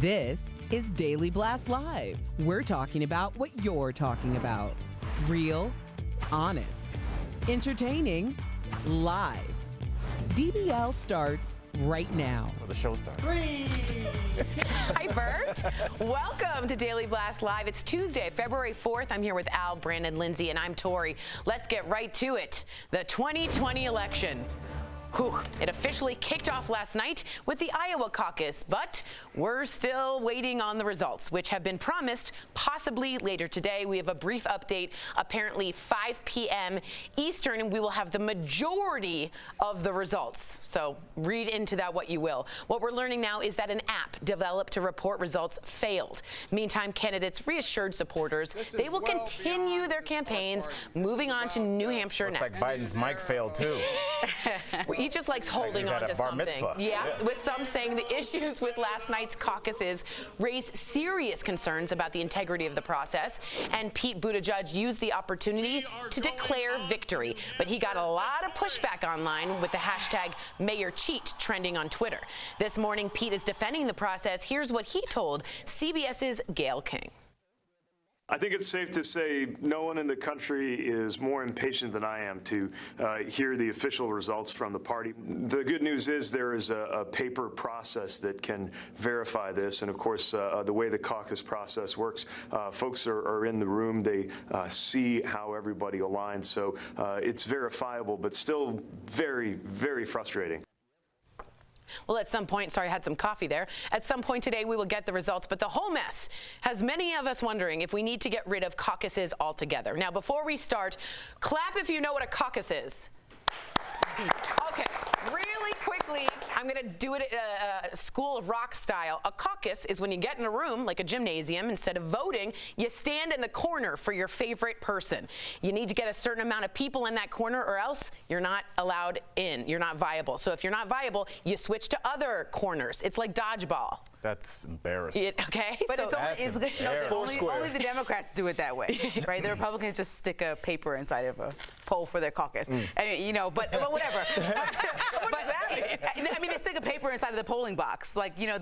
This is Daily Blast Live. We're talking about what you're talking about. Real, honest, entertaining, live. DBL starts right now. The show starts. Hi, Bert. Welcome to Daily Blast Live. It's Tuesday, February 4th. I'm here with Al, Brandon, Lindsay, and I'm Tori. Let's get right to it. The 2020 election. Whew. It officially kicked off last night with the Iowa caucus, but we're still waiting on the results, which have been promised possibly later today. We have a brief update. Apparently 5 p.m. Eastern, and we will have the majority of the results. So read into that what you will. What we're learning now is that an app developed to report results failed. Meantime, candidates reassured supporters they will continue their campaigns, moving on to New Hampshire Looks next. like Biden's mic failed, too. He just likes holding on to something. Yeah, with some saying the issues with last night's caucuses raise serious concerns about the integrity of the process. And Pete Buttigieg used the opportunity to declare victory. But he got a lot of pushback online with the hashtag #MayorCheat trending on Twitter. This morning, Pete is defending the process. Here's what he told CBS's Gayle King. I think it's safe to say no one in the country is more impatient than I am to hear the official results from the party. The good news is there is a paper process that can verify this. And of course, the way the caucus process works, folks are in the room. They see how everybody aligns. So it's verifiable, but still very, very frustrating. Well, at some point, sorry, I had some coffee there. At some point today, we will get the results, but the whole mess has many of us wondering if we need to get rid of caucuses altogether. Now, before we start, clap if you know what a caucus is. Okay, really quickly, I'm going to do it School of Rock style. A caucus is when you get in a room, like a gymnasium, instead of voting, you stand in the corner for your favorite person. You need to get a certain amount of people in that corner or else you're not allowed in. You're not viable. So if you're not viable, you switch to other corners. It's like dodgeball. That's embarrassing. Okay? But so only the Democrats do it that way, right? The Republicans just stick a paper inside of a poll for their caucus. I mean, you know, but whatever. What does that mean? I mean, they stick a paper inside of the polling box. Like, you know,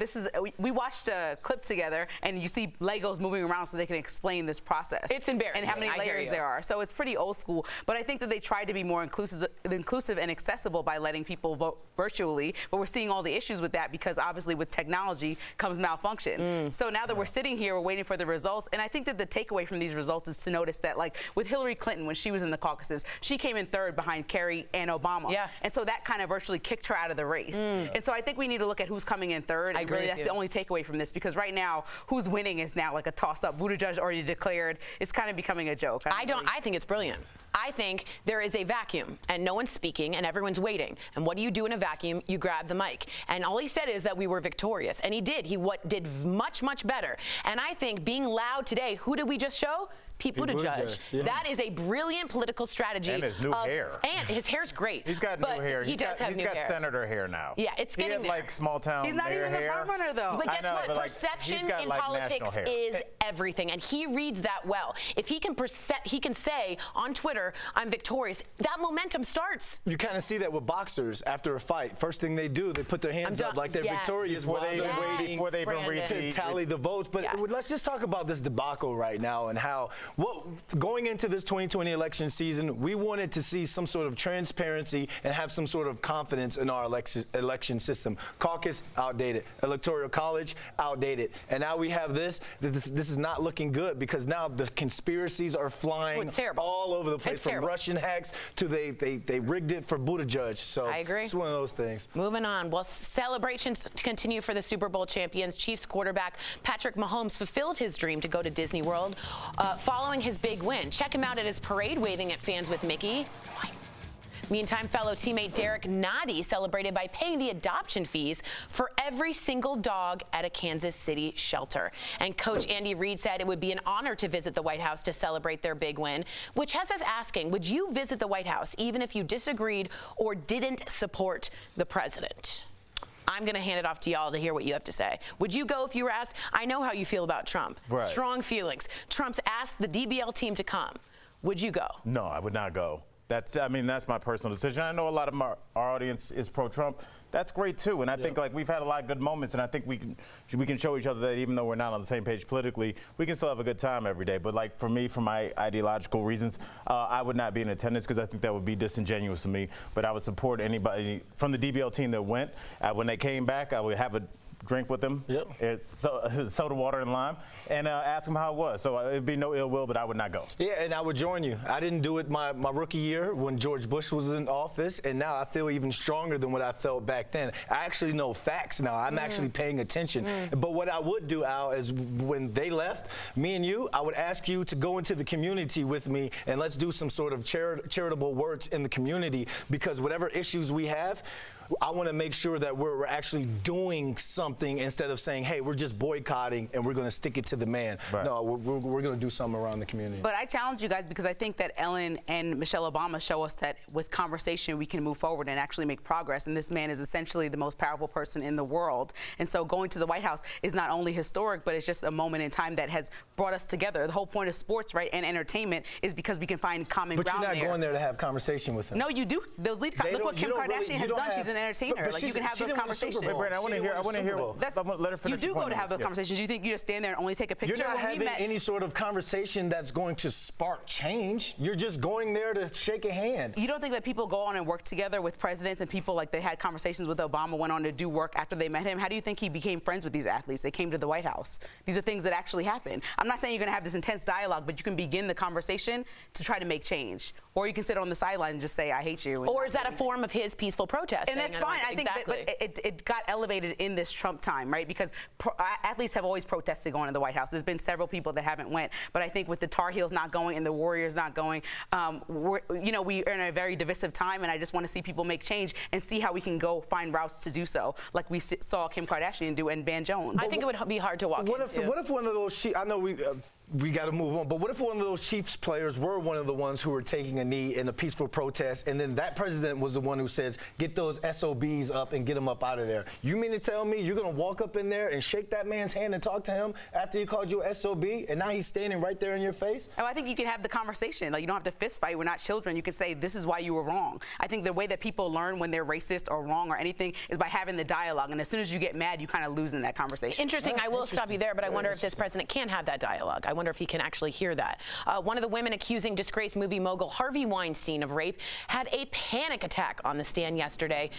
we watched a clip together, and you see Legos moving around so they can explain this process. It's embarrassing. And how many layers there are. So it's pretty old school. But I think that they tried to be more inclusive and accessible by letting people vote virtually. But we're seeing all the issues with that because obviously with technology comes malfunction. So now that we're sitting here, we're waiting for the results. And I think that the takeaway from these results is to notice that, like, with Hillary Clinton, when she was in the caucuses, she came in third behind Kerry and Obama. Yeah. And so that kind of virtually kicked her out of the race. And so I think we need to look at who's coming in third. And really, that's the only takeaway from this, because right now, who's winning is now like a toss-up. Buttigieg already declared. It's kind of becoming a joke. I think it's brilliant. I think there is a vacuum and no one's speaking and everyone's waiting. And what do you do in a vacuum? You grab the mic. And all he said is that we were victorious. And he did. He did much, much better. And I think being loud today, who did we just show? Pete Buttigieg. Yeah. That is a brilliant political strategy. And his new hair. And his hair's great. He's got new hair. He does have new hair. He's got senator hair now. Yeah, it's getting there. He had like small town He's not even the front runner, though. But guess what? Perception in politics is everything, and he reads that well. If he can say on Twitter, "I'm victorious," that momentum starts. You kind of see that with boxers after a fight. First thing they do, they put their hands up like they're victorious before they even read to tally the votes. But let's just talk about this debacle right now and how going into this 2020 election season, we wanted to see some sort of transparency and have some sort of confidence in our election system. Caucus, outdated. Electoral college, outdated. And now we have this. This is not looking good because now the conspiracies are flying all over the place, from Russian hacks to they rigged it for Buttigieg. So I agree. It's one of those things. Moving on. Well, celebrations continue for the Super Bowl champions. Chiefs quarterback Patrick Mahomes fulfilled his dream to go to Disney World following his big win. Check him out at his parade waving at fans with Mickey. Meantime, fellow teammate Derek Noddy celebrated by paying the adoption fees for every single dog at a Kansas City shelter. And Coach Andy Reid said it would be an honor to visit the White House to celebrate their big win, which has us asking, would you visit the White House even if you disagreed or didn't support the president? I'm going to hand it off to y'all to hear what you have to say. Would you go if you were asked? I know how you feel about Trump. Right. Strong feelings. Trump's asked the DBL team to come. Would you go? No, I would not go. That's my personal decision. I know a lot of our audience is pro-Trump. That's great too, and I think like we've had a lot of good moments, and I think we can show each other that even though we're not on the same page politically, we can still have a good time every day. But like for me, for my ideological reasons, I would not be in attendance because I think that would be disingenuous to me. But I would support anybody from the DBL team that went. When they came back, I would have a drink with them. Yep. It's soda water and lime, and ask them how it was. So it'd be no ill will, but I would not go. Yeah, and I would join you. I didn't do it my rookie year when George Bush was in office, and now I feel even stronger than what I felt back then. I actually know facts now. I'm actually paying attention. But what I would do, Al, is when they left, me and you, I would ask you to go into the community with me, and let's do some sort of charitable works in the community, because whatever issues we have, I want to make sure that we're actually doing something instead of saying, hey, we're just boycotting and we're going to stick it to the man. Right. No, we're going to do something around the community. But I challenge you guys because I think that Ellen and Michelle Obama show us that with conversation we can move forward and actually make progress. And this man is essentially the most powerful person in the world. And so going to the White House is not only historic, but it's just a moment in time that has brought us together. The whole point of sports, right, and entertainment is because we can find common ground there. But you're not going there to have conversation with him. No, you do. Those lead. Look what Kim Kardashian has done. She's an entertainer. But like you can have those conversations. Wait, Brandon, I want to hear. Let her finish. You do go to have those conversations. You think you just stand there and only take a picture? You're not having any sort of conversation that's going to spark change. You're just going there to shake a hand. You don't think that people go on and work together with presidents and people like they had conversations with Obama, went on to do work after they met him? How do you think he became friends with these athletes? They came to the White House. These are things that actually happen. I'm not saying you're going to have this intense dialogue, but you can begin the conversation to try to make change. Or you can sit on the sidelines and just say, I hate you. Or is that a form of his peaceful protest? And that's fine. I think that, it got elevated in this Trump time, right? Because athletes have always protested going to the White House. There's been several people that haven't went. But I think with the Tar Heels not going and the Warriors not going, we're in a very divisive time, and I just want to see people make change and see how we can go find routes to do so, like we saw Kim Kardashian do and Van Jones. I think it would be hard to walk into. What if one of those, I know we got to move on, but what if one of those Chiefs players were one of the ones who were taking a knee in a peaceful protest, and then that president was the one who says, get those SOBs up and get them up out of there? You mean to tell me you're going to walk up in there and shake that man's hand and talk to him after he called you a SOB, and now he's standing right there in your face? Oh, I think you can have the conversation. Like, you don't have to fist fight. We're not children. You can say, this is why you were wrong. I think the way that people learn when they're racist or wrong or anything is by having the dialogue, and as soon as you get mad, you kind of lose in that conversation. Interesting. I will stop you there, but I wonder if this president can have that dialogue. I wonder if he can actually hear that. One of the women accusing disgraced movie mogul Harvey Weinstein of rape had a panic attack on the stand yesterday.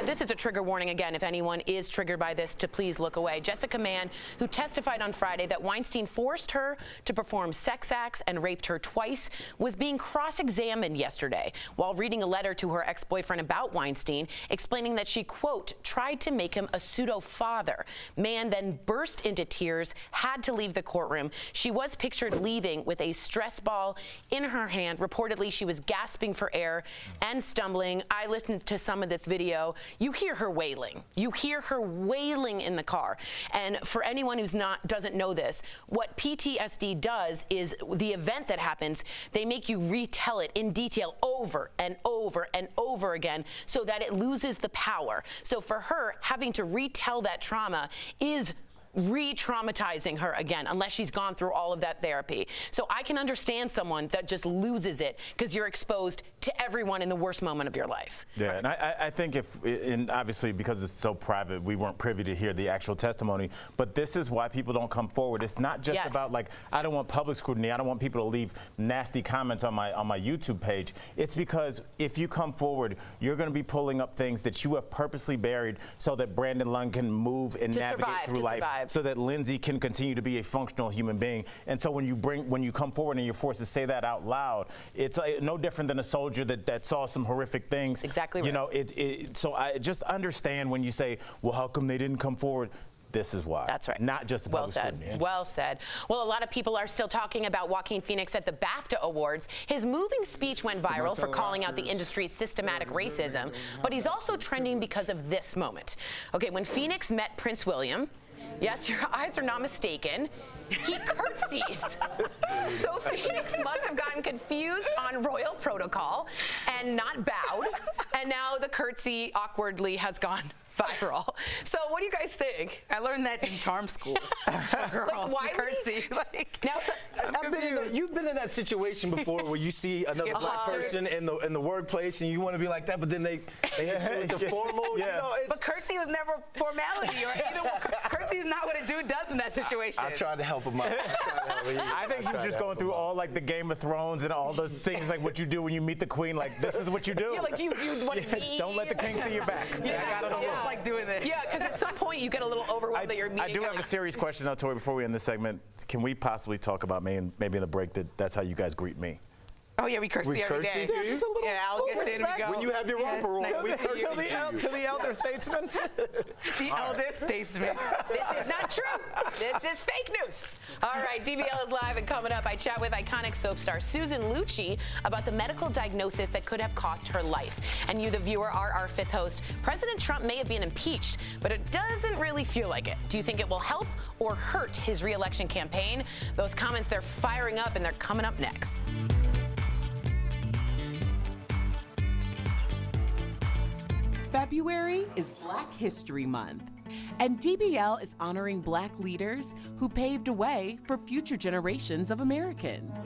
This is a trigger warning again. If anyone is triggered by this, to please look away. Jessica Mann, who testified on Friday that Weinstein forced her to perform sex acts and raped her twice, was being cross-examined yesterday while reading a letter to her ex-boyfriend about Weinstein, explaining that she, quote, tried to make him a pseudo-father. Mann then burst into tears, had to leave the courtroom. She was pictured leaving with a stress ball in her hand. Reportedly, she was gasping for air and stumbling. I listened to some of this video. You hear her wailing. You hear her wailing in the car. And for anyone who's doesn't know this, what PTSD does is the event that happens, they make you retell it in detail over and over and over again so that it loses the power. So for her, having to retell that trauma is re-traumatizing her again, unless she's gone through all of that therapy. So I can understand someone that just loses it because you're exposed to everyone in the worst moment of your life. Yeah, and I think and obviously because it's so private, we weren't privy to hear the actual testimony, but this is why people don't come forward. It's not just about like, I don't want public scrutiny, I don't want people to leave nasty comments on my YouTube page. It's because if you come forward, you're going to be pulling up things that you have purposely buried so that Brandon Lund can move and navigate through life. So that Lindsay can continue to be a functional human being. And so when you come forward and you're forced to say that out loud, it's no different than a soldier that saw some horrific things. Exactly right. You know, so I just understand when you say, well, how come they didn't come forward? This is why. That's right. Not just the public scrutiny. Well said. Well, a lot of people are still talking about Joaquin Phoenix at the BAFTA Awards. His moving speech went viral for calling out the industry's systematic racism, but he's also trending because of this moment. Okay, when Phoenix met Prince William, yes, your eyes are not mistaken, he curtsies. So Phoenix must have gotten confused on royal protocol and not bowed, and now the curtsy awkwardly has gone viral. So what do you guys think? I learned that in charm school. Girls, why curtsy. I've been in you've been in that situation before where you see another black person in the workplace and you want to be like that, but then they hit you with the formal. Yeah. You know, But courtesy was never formality, or either courtesy is not what a dude does in that situation. I tried to help him out. I think he was just going through all like the Game of Thrones and all those things like what you do when you meet the queen. Like this is what you do. Yeah, like, do you want to eat? Don't let the king see your back. I almost like doing this. Yeah, because at some point you get a little overwhelmed that you're meeting. I do have a serious question though, Tori, before we end this segment. Can we possibly talk about maybe in the break that's how you guys greet me? Oh yeah, we curtsy every day. To you? Yeah, I'll get there. We go. When you have your romper on, we curtsy to the elder statesman. The eldest statesman. This is not true. This is fake news. All right, DBL is live, and coming up, I chat with iconic soap star Susan Lucci about the medical diagnosis that could have cost her life. And you, the viewer, are our fifth host. President Trump may have been impeached, but it doesn't really feel like it. Do you think it will help or hurt his re-election campaign? Those comments, they're firing up, and they're coming up next. February is Black History Month, and DBL is honoring Black leaders who paved a way for future generations of Americans.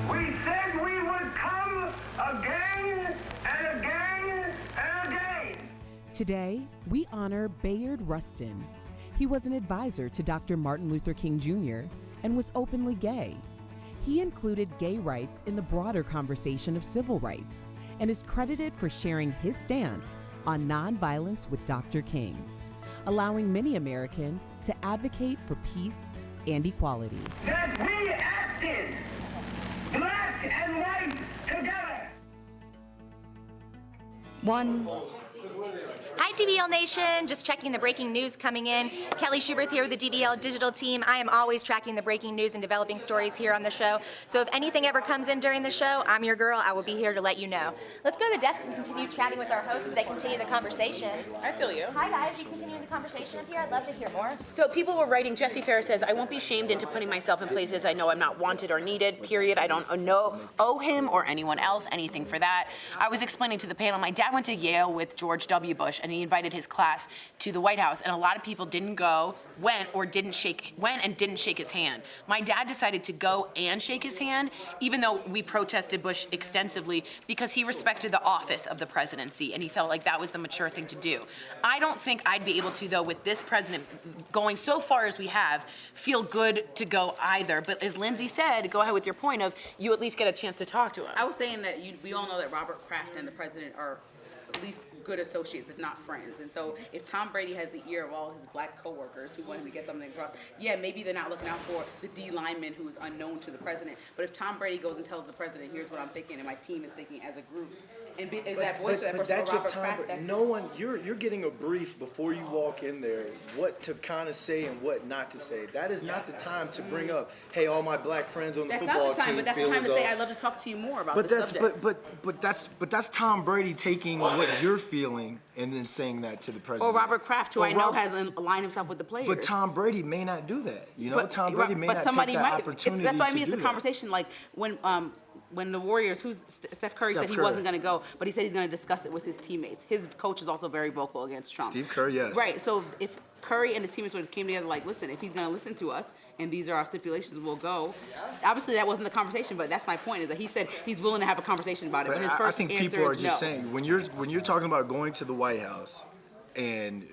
We said we would come again and again and again. Today, we honor Bayard Rustin. He was an advisor to Dr. Martin Luther King Jr. and was openly gay. He included gay rights in the broader conversation of civil rights and is credited for sharing his stance on nonviolence with Dr. King, allowing many Americans to advocate for peace and equality. That we acted black and white together. Hi, DBL Nation. Just checking the breaking news coming in. Kelly Schubert here with the DBL digital team. I am always tracking the breaking news and developing stories here on the show. So if anything ever comes in during the show, I'm your girl. I will be here to let you know. Let's go to the desk and continue chatting with our hosts as they continue the conversation. I feel you. Hi, guys. You continuing the conversation up here? I'd love to hear more. So people were writing, Jesse Ferris says, I won't be shamed into putting myself in places I know I'm not wanted or needed, period. I don't owe him or anyone else anything for that. I was explaining to the panel, my dad went to Yale with George W. Bush, and he invited his class to the White House, and a lot of people didn't go, went and didn't shake his hand. My dad decided to go and shake his hand, even though we protested Bush extensively, because he respected the office of the presidency, and he felt like that was the mature thing to do. I don't think I'd be able to, though, with this president going so far as we have, feel good to go either. But as Lindsay said, go ahead with your point of, you at least get a chance to talk to him. I was saying that we all know that Robert Kraft and the president are at least good associates, if not friends. And so if Tom Brady has the ear of all his black coworkers who want him to get something across, yeah, maybe they're not looking out for the D lineman who is unknown to the president. But if Tom Brady goes and tells the president, here's what I'm thinking, and my team is thinking as a group, and is that voice for that person, that's Robert your time. Kraft? No one, you're getting a brief before you walk in there, what to kind of say and what not to say. That is not the time to bring up, hey, all my black friends on the That's football not the time, team. but that's the time to say, I'd love to talk to you more about this subject. But that's Tom Brady taking what you're feeling and then saying that to the president. Or Robert Kraft, who I know has aligned himself with the players. But Tom Brady may not do that. You know, But- Tom Brady may but not somebody take that might. opportunity. That's what I mean. to It's a do conversation. Like when the Warriors, Steph Curry said he wasn't going to go, but he said he's going to discuss it with his teammates. His coach is also very vocal against Trump. Steve Kerr, yes. Right. So if Curry and his teammates would have came together, like, listen, if he's going to listen to us and these are our stipulations, we'll go. Obviously, that wasn't the conversation, but that's my point. Is that he said he's willing to have a conversation about it. But his first I think answer people are is just no. saying when you're talking about going to the White House and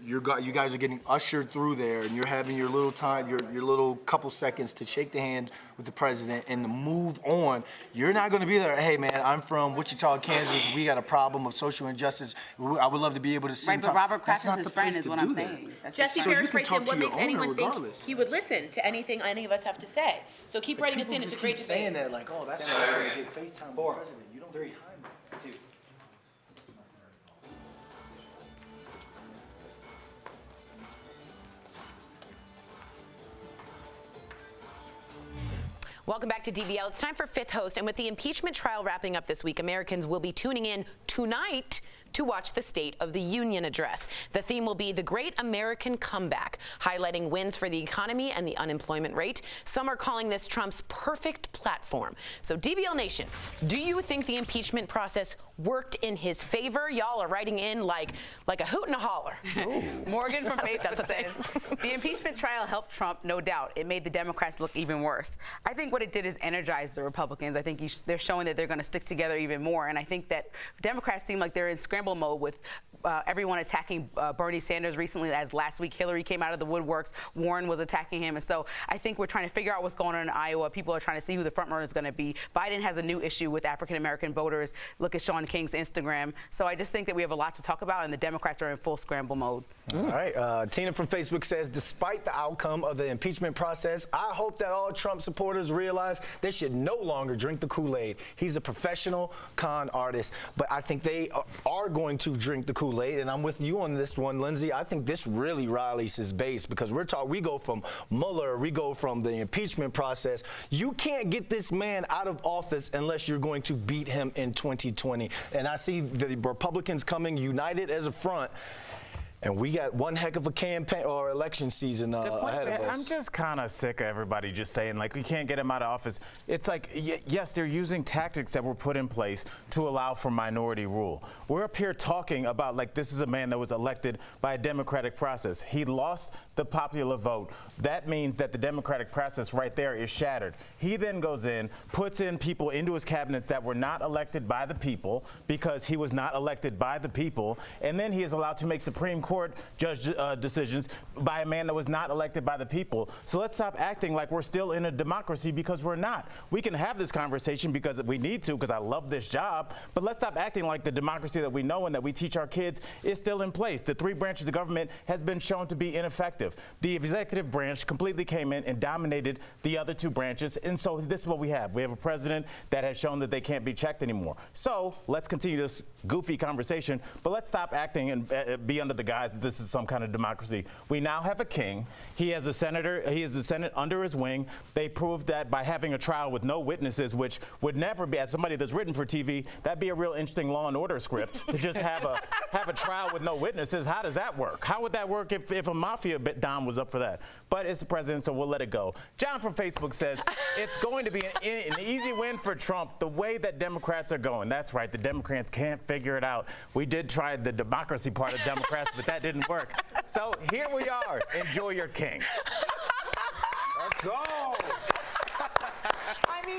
you guys are getting ushered through there and you're having your little time, your little couple seconds to shake the hand with the president and to move on. You're not going to be there. Hey man, I'm from Wichita, Kansas. We got a problem of social injustice. I would love to be able to see. Right, but Robert Kraft is his friend, is what I'm saying. Jesse So you Ferris can writes talk in, to what your makes owner anyone regardless. think he would listen to anything any of us have to say? So keep writing us in. It's a great debate. Saying that like, oh, that's just going to get FaceTime with the president. You don't have time to. Welcome back to DBL. It's time for Fifth Host, and with the impeachment trial wrapping up this week, Americans will be tuning in tonight to watch the State of the Union address. The theme will be the Great American Comeback, highlighting wins for the economy and the unemployment rate. Some are calling this Trump's perfect platform. So DBL Nation, do you think the impeachment process worked in his favor? Y'all are writing in like a hoot and a holler. Morgan from Facebook says, the impeachment trial helped Trump, no doubt. It made the Democrats look even worse. I think what it did is energize the Republicans. I think they're showing that they're going to stick together even more. And I think that Democrats seem like they're in scramble mode with everyone attacking Bernie Sanders recently, as last week Hillary came out of the woodworks, Warren was attacking him. And so I think we're trying to figure out what's going on in Iowa. People are trying to see who the front runner is going to be. Biden has a new issue with African-American voters. Look at Sean King's Instagram. So I just think that we have a lot to talk about, and the Democrats are in full scramble mode. All right. Tina from Facebook says, despite the outcome of the impeachment process, I hope that all Trump supporters realize they should no longer drink the Kool-Aid. He's a professional con artist. But I think they are going to drink the Kool-Aid, and I'm with you on this one, Lindsay. I think this really rallies his base, because we go from Mueller, we go from the impeachment process. You can't get this man out of office unless you're going to beat him in 2020. And I see the Republicans coming united as a front. And we got one heck of a campaign or election season ahead of us. I'm just kind of sick of everybody just saying, like, we can't get him out of office. It's like, yes, they're using tactics that were put in place to allow for minority rule. We're up here talking about, like, this is a man that was elected by a democratic process. He lost the popular vote. That means that the democratic process right there is shattered. He then goes in, puts in people into his cabinet that were not elected by the people, because he was not elected by the people, and then he is allowed to make Supreme Court judge decisions by a man that was not elected by the people. So let's stop acting like we're still in a democracy, because we're not. We can have this conversation because we need to, because I love this job, but let's stop acting like the democracy that we know and that we teach our kids is still in place. The three branches of government has been shown to be ineffective. The executive branch completely came in and dominated the other two branches, and so this is what we have. We have a president that has shown that they can't be checked anymore. So let's continue this goofy conversation, but let's stop acting and be under the guise that this is some kind of democracy. We now have a king. He has a senator. He has the Senate under his wing. They proved that by having a trial with no witnesses, which would never be, as somebody that's written for TV, that'd be a real interesting Law and Order script to just have a trial with no witnesses. How does that work? How would that work if a mafia Don was up for that? But it's the president, so we'll let it go. John from Facebook says it's going to be an easy win for Trump the way that Democrats are going. That's right. The Democrats can't figure it out. We did try the democracy part of Democrats, but that didn't work. So here we are. Enjoy your king. Let's go. I mean,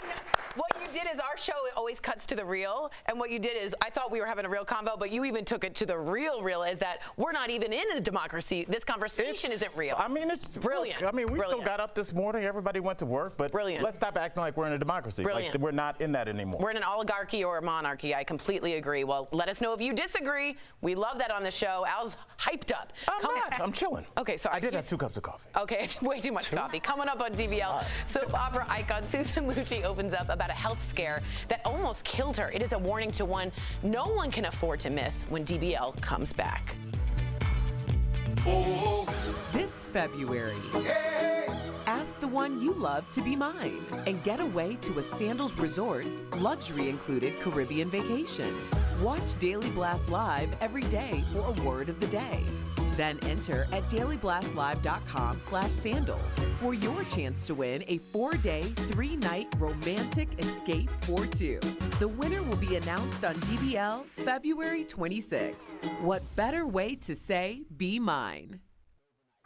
what you did is our show always cuts to the real, and what you did is I thought we were having a real convo, but you even took it to the real is that we're not even in a democracy. This conversation isn't real. I mean, it's brilliant. Look, I mean, we still got up this morning. Everybody went to work, but let's stop acting like we're in a democracy. Brilliant. Like we're not in that anymore. We're in an oligarchy or a monarchy. I completely agree. Well, let us know if you disagree. We love that on the show. Al's hyped up. I'm chilling. Okay, sorry. I did have 2 cups of coffee. Okay, it's way too much coffee. Coming up on DBL, soap opera icon Susan Lucci opens up about a health scare that almost killed her. It is a warning to one no one can afford to miss when DBL comes back. This February, ask the one you love to be mine and get away to a Sandals Resorts luxury included Caribbean vacation. Watch Daily Blast Live every day for a word of the day. Then enter at dailyblastlive.com/sandals for your chance to win a 4-day, 3-night romantic escape for 2. The winner will be announced on DBL February 26th. What better way to say be mine?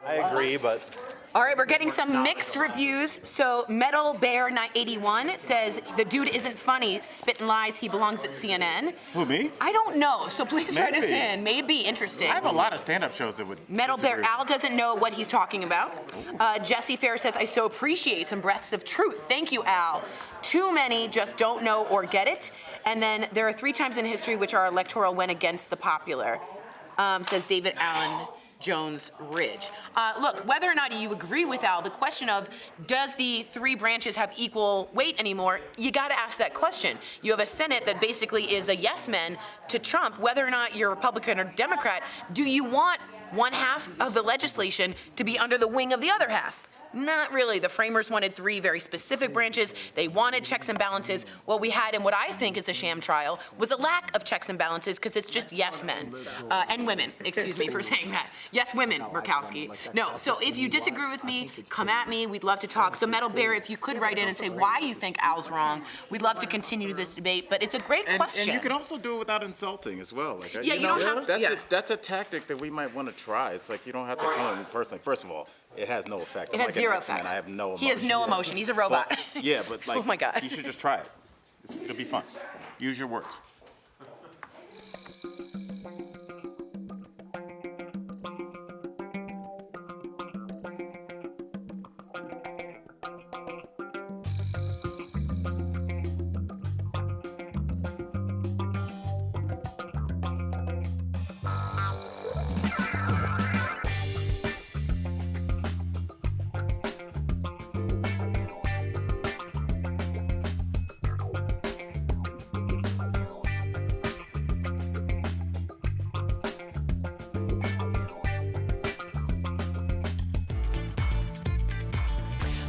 I agree, but... All right, we're getting some mixed reviews. So Metal Bear 81 says the dude isn't funny, spitting lies. He belongs at CNN. Who, me? I don't know, so please write us in. Maybe interesting. I have a lot of stand-up shows that would. Metal Bear Al doesn't know what he's talking about. Jesse Fair says I so appreciate some breaths of truth. Thank you, Al. Too many just don't know or get it. And then there are 3 times in history which our electoral went against the popular, says David Allen Jones Ridge. Look, whether or not you agree with Al, the question of does the 3 branches have equal weight anymore, you got to ask that question. You have a Senate that basically is a yes man to Trump. Whether or not you're Republican or Democrat, do you want one half of the legislation to be under the wing of the other half? Not really. The framers wanted 3 very specific branches. They wanted checks and balances. What we had in what I think is a sham trial was a lack of checks and balances because it's just yes men. And women, excuse me for saying that. Yes women, Murkowski. No, so if you disagree with me, come at me. We'd love to talk. So Metal Bear, if you could write in and say why you think Al's wrong, we'd love to continue this debate. But it's a great question. And you can also do it without insulting as well. Like, yeah, you don't have to. That's a tactic that we might want to try. It's like you don't have to come in personally. First of all, it has no effect. It has zero effect. I have no emotion. He has no emotion. He's a robot. But, yeah, but like, oh my God. You should just try it. It'll be fun. Use your words.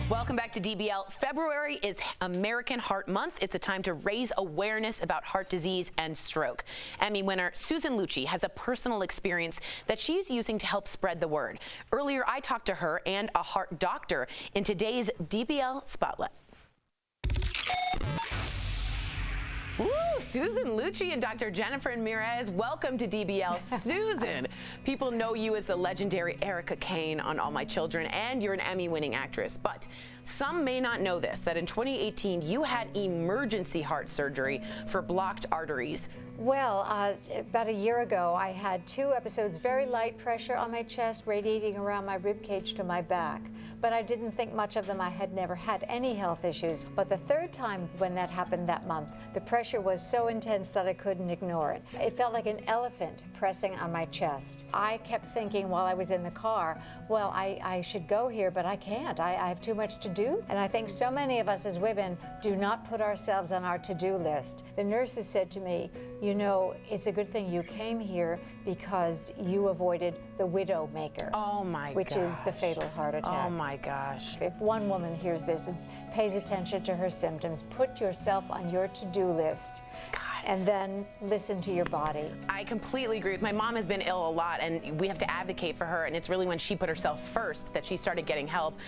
Welcome back to DBL. February is American Heart Month. It's a time to raise awareness about heart disease and stroke. Emmy winner Susan Lucci has a personal experience that she's using to help spread the word. Earlier, I talked to her and a heart doctor in today's DBL Spotlight. Woo, Susan Lucci and Dr. Jennifer Ramirez, welcome to DBL. Susan, people know you as the legendary Erica Kane on All My Children, and you're an Emmy-winning actress. But some may not know this, that in 2018, you had emergency heart surgery for blocked arteries. Well, about a year ago, I had 2 episodes, very light pressure on my chest, radiating around my rib cage to my back. But I didn't think much of them. I had never had any health issues. But the 3rd time when that happened that month, the pressure was so intense that I couldn't ignore it. It felt like an elephant pressing on my chest. I kept thinking while I was in the car, well, I should go here, but I can't. I have too much to do. And I think so many of us as women do not put ourselves on our to-do list. The nurses said to me, you know, it's a good thing you came here because you avoided the widowmaker. Oh my which is the fatal heart attack. Oh my gosh. If one woman hears this and pays attention to her symptoms, put yourself on your to-do list. God. And then listen to your body. I completely agree. My mom has been ill a lot, and we have to advocate for her, and it's really when she put herself first that she started getting help.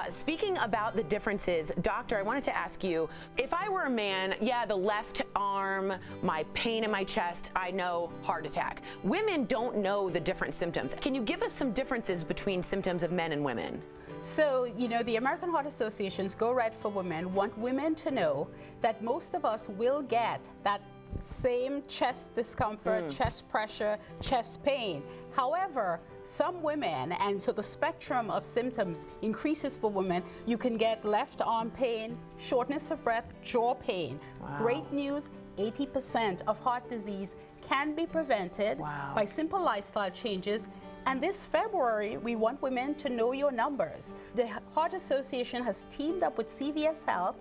Speaking about the differences, doctor, I wanted to ask you, if I were a man, yeah, the left arm, my pain in my chest, I know heart attack. Women don't know the different symptoms. Can you give us some differences between symptoms of men and women? So, you know, the American Heart Association's Go Red for Women want women to know that most of us will get that same chest discomfort, chest pressure, chest pain. However, some women, and so the spectrum of symptoms increases for women, you can get left arm pain, shortness of breath, jaw pain. Wow. Great news, 80% of heart disease can be prevented by simple lifestyle changes. And this February, we want women to know your numbers. The Heart Association has teamed up with CVS Health,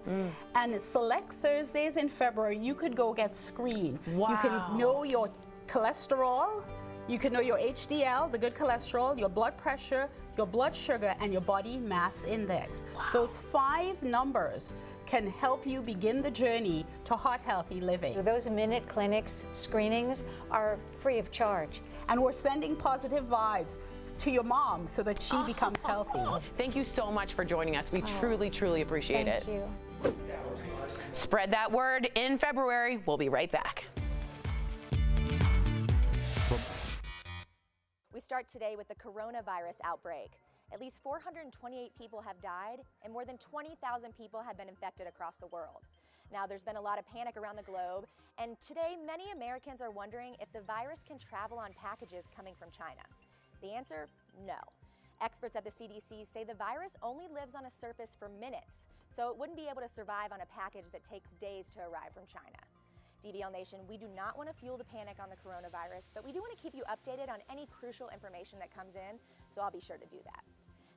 and select Thursdays in February, you could go get screened. Wow. You can know your cholesterol, you can know your HDL, the good cholesterol, your blood pressure, your blood sugar, and your body mass index. Wow. Those 5 numbers can help you begin the journey to heart-healthy living. Those minute clinics, screenings are free of charge. And we're sending positive vibes to your mom so that she becomes healthy. Thank you so much for joining us. We truly, truly appreciate it. Thank you. Spread that word in February. We'll be right back. We start today with the coronavirus outbreak. At least 428 people have died, and more than 20,000 people have been infected across the world. Now, there's been a lot of panic around the globe, and today many Americans are wondering if the virus can travel on packages coming from China. The answer, no. Experts at the CDC say the virus only lives on a surface for minutes, so it wouldn't be able to survive on a package that takes days to arrive from China. DBL Nation, we do not want to fuel the panic on the coronavirus, but we do want to keep you updated on any crucial information that comes in, so I'll be sure to do that.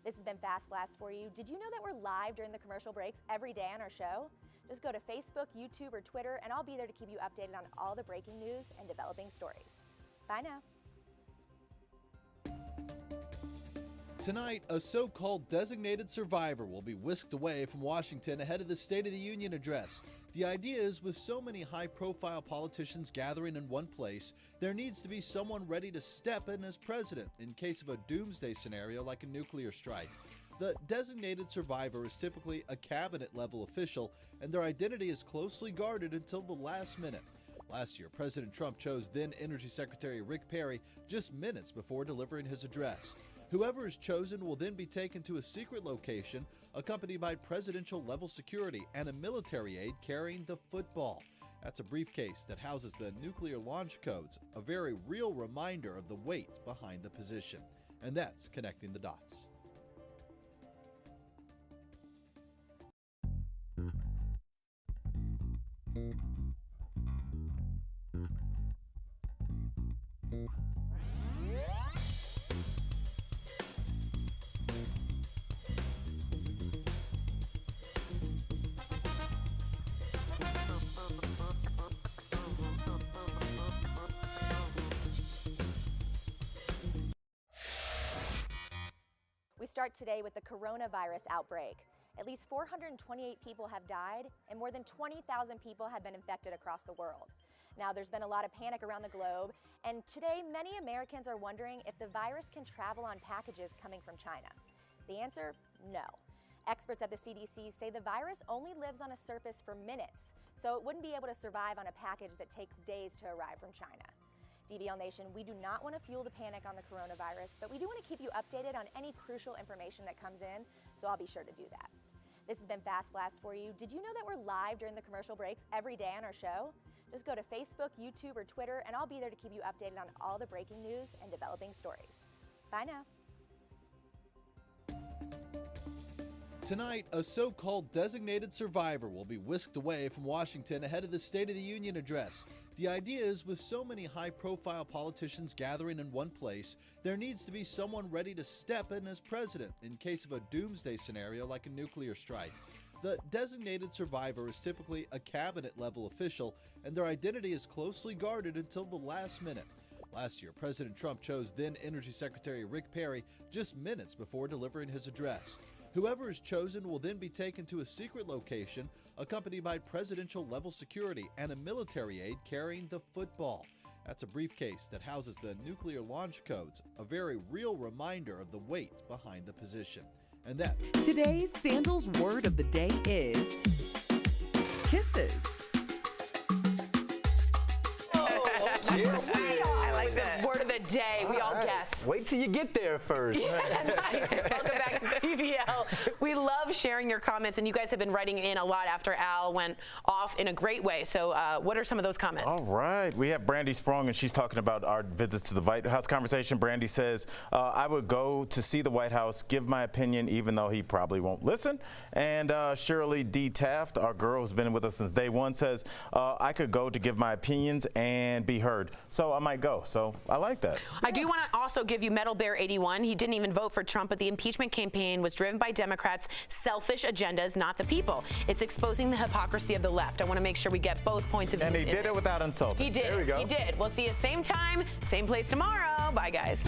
This has been Fast Blast for you. Did you know that we're live during the commercial breaks every day on our show? Just go to Facebook, YouTube, or Twitter, and I'll be there to keep you updated on all the breaking news and developing stories. Bye now. Tonight, a so-called designated survivor will be whisked away from Washington ahead of the State of the Union address. The idea is, with so many high-profile politicians gathering in one place, there needs to be someone ready to step in as president in case of a doomsday scenario like a nuclear strike. The designated survivor is typically a cabinet-level official, and their identity is closely guarded until the last minute. Last year, President Trump chose then Energy Secretary Rick Perry just minutes before delivering his address. Whoever is chosen will then be taken to a secret location, accompanied by presidential-level security and a military aide carrying the football. That's a briefcase that houses the nuclear launch codes, a very real reminder of the weight behind the position. And that's Connecting the Dots. We start today with the coronavirus outbreak. At least 428 people have died and more than 20,000 people have been infected across the world. Now, there's been a lot of panic around the globe, and today many Americans are wondering if the virus can travel on packages coming from China. The answer, no. Experts at the CDC say the virus only lives on a surface for minutes, so it wouldn't be able to survive on a package that takes days to arrive from China. DBL Nation, we do not want to fuel the panic on the coronavirus, but we do want to keep you updated on any crucial information that comes in, so I'll be sure to do that. This has been Fast Blast for you. Did you know that we're live during the commercial breaks every day on our show? Just go to Facebook, YouTube, or Twitter, and I'll be there to keep you updated on all the breaking news and developing stories. Bye now. Tonight, a so-called designated survivor will be whisked away from Washington ahead of the State of the Union address. The idea is, with so many high-profile politicians gathering in one place, there needs to be someone ready to step in as president in case of a doomsday scenario like a nuclear strike. The designated survivor is typically a cabinet-level official, and their identity is closely guarded until the last minute. Last year, President Trump chose then Energy Secretary Rick Perry just minutes before delivering his address. Whoever is chosen will then be taken to a secret location, accompanied by presidential-level security and a military aide carrying the football. That's a briefcase that houses the nuclear launch codes, a very real reminder of the weight behind the position. And that's Today's Sandals word of the day is kisses. I like that. Word of the day. We all guess. Wait till you get there first. Nice. Welcome back to DBL. We love sharing your comments, and you guys have been writing in a lot after Al went off in a great way. So what are some of those comments? All right. We have Brandy Sprong, and she's talking about our visits to the White House conversation. Brandy says, I would go to see the White House, give my opinion, even though he probably won't listen. And Shirley D. Taft, our girl who's been with us since day one, says, I could go to give my opinions and be heard. So I might go. So I like that. I do want to also give you Metal Bear 81. He didn't even vote for Trump, but the impeachment campaign was driven by Democrats' selfish agendas, not the people. It's exposing the hypocrisy of the left. I want to make sure we get both points of view. And he did it without insulting. He did. There we go. He did. We'll see you same time, same place tomorrow. Bye, guys.